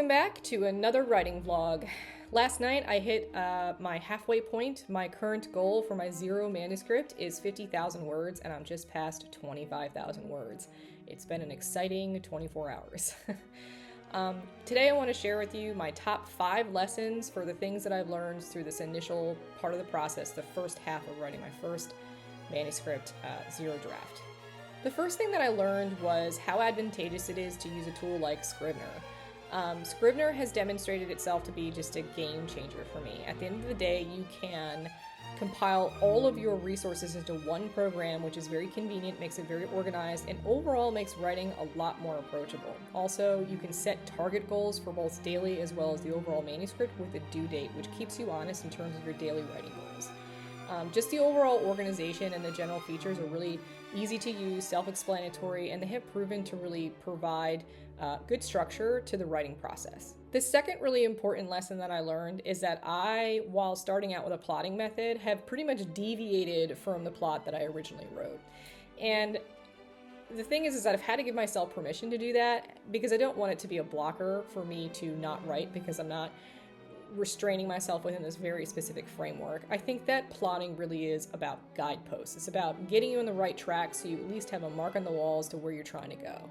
Welcome back to another writing vlog. Last night I hit my halfway point. My current goal for my zero manuscript is 50,000 words, and I'm just past 25,000 words. It's been an exciting 24 hours. Today I want to share with you my top 5 lessons for the things that I've learned through this initial part of the process, the first half of writing my first manuscript, zero draft. The first thing that I learned was how advantageous it is to use a tool like Scrivener. Scrivener has demonstrated itself to be just a game changer for me. At the end of the day, you can compile all of your resources into one program, which is very convenient, makes it very organized, and overall makes writing a lot more approachable. Also, you can set target goals for both daily as well as the overall manuscript with a due date, which keeps you honest in terms of your daily writing goals. Just the overall organization and the general features are really easy to use, self-explanatory, and they have proven to really provide good structure to the writing process. The second really important lesson that I learned is that I, while starting out with a plotting method, have pretty much deviated from the plot that I originally wrote. And the thing is that I've had to give myself permission to do that because I don't want it to be a blocker for me to not write because I'm not restraining myself within this very specific framework. I think that plotting really is about guideposts. It's about getting you on the right track so you at least have a mark on the wall as to where you're trying to go.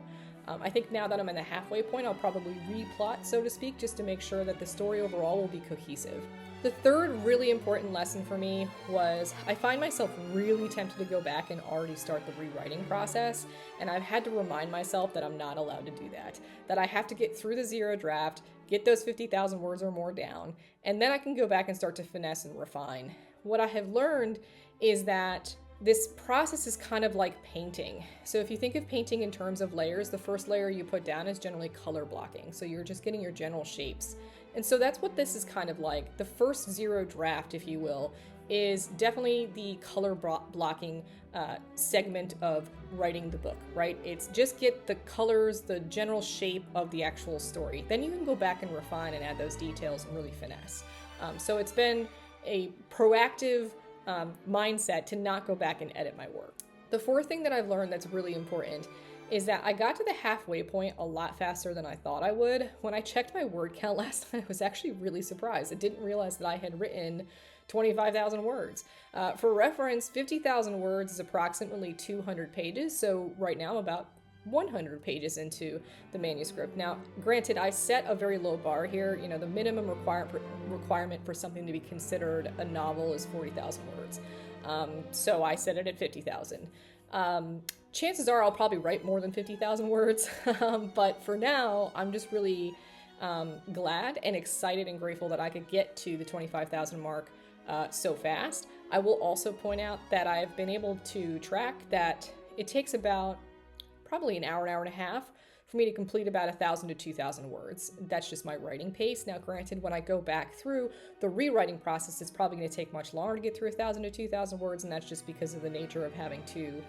I think now that I'm in the halfway point, I'll probably replot, so to speak, just to make sure that the story overall will be cohesive. The third really important lesson for me was I find myself really tempted to go back and already start the rewriting process, and I've had to remind myself that I'm not allowed to do that I have to get through the zero draft, get those 50,000 words or more down, and then I can go back and start to finesse and refine. What I have learned is that this process is kind of like painting. So if you think of painting in terms of layers, the first layer you put down is generally color blocking. So you're just getting your general shapes. And so that's what this is kind of like. The first zero draft, if you will, is definitely the color blocking segment of writing the book, right? It's just get the colors, the general shape of the actual story. Then you can go back and refine and add those details and really finesse. So it's been a proactive mindset to not go back and edit my work. The fourth thing that I've learned that's really important is that I got to the halfway point a lot faster than I thought I would. When I checked my word count last night, I was actually really surprised. I didn't realize that I had written 25,000 words. For reference, 50,000 words is approximately 200 pages, so right now I'm about 100 pages into the manuscript. Now, granted, I set a very low bar here. You know, the minimum requirement for something to be considered a novel is 40,000 words. So I set it at 50,000. Chances are I'll probably write more than 50,000 words, but for now, I'm just really glad and excited and grateful that I could get to the 25,000 mark so fast. I will also point out that I've been able to track that it takes about probably an hour and a half for me to complete about 1,000 to 2,000 words. That's just my writing pace. Now, granted, when I go back through the rewriting process, it's probably going to take much longer to get through 1,000 to 2,000 words, and that's just because of the nature of having to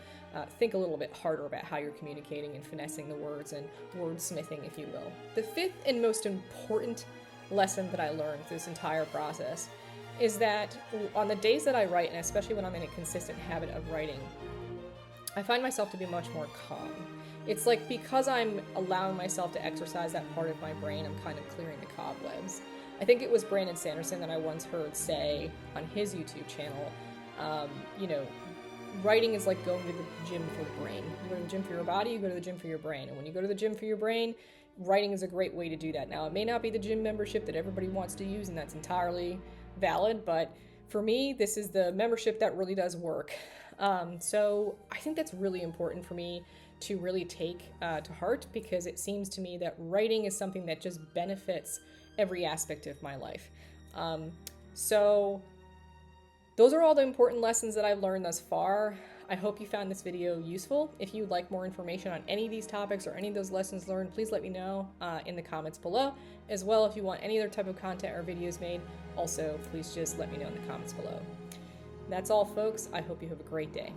think a little bit harder about how you're communicating and finessing the words and wordsmithing, if you will. The fifth and most important lesson that I learned through this entire process is that on the days that I write, and especially when I'm in a consistent habit of writing, I find myself to be much more calm. It's like because I'm allowing myself to exercise that part of my brain, I'm kind of clearing the cobwebs. I think it was Brandon Sanderson that I once heard say on his YouTube channel, writing is like going to the gym for the brain. You go to the gym for your body, you go to the gym for your brain. And when you go to the gym for your brain, writing is a great way to do that. Now, it may not be the gym membership that everybody wants to use, and that's entirely valid, but for me, this is the membership that really does work. So I think that's really important for me to really take to heart, because it seems to me that writing is something that just benefits every aspect of my life. So those are all the important lessons that I've learned thus far. I hope you found this video useful. If you'd like more information on any of these topics or any of those lessons learned, please let me know in the comments below. As well, if you want any other type of content or videos made, also please just let me know in the comments below. That's all, folks. I hope you have a great day.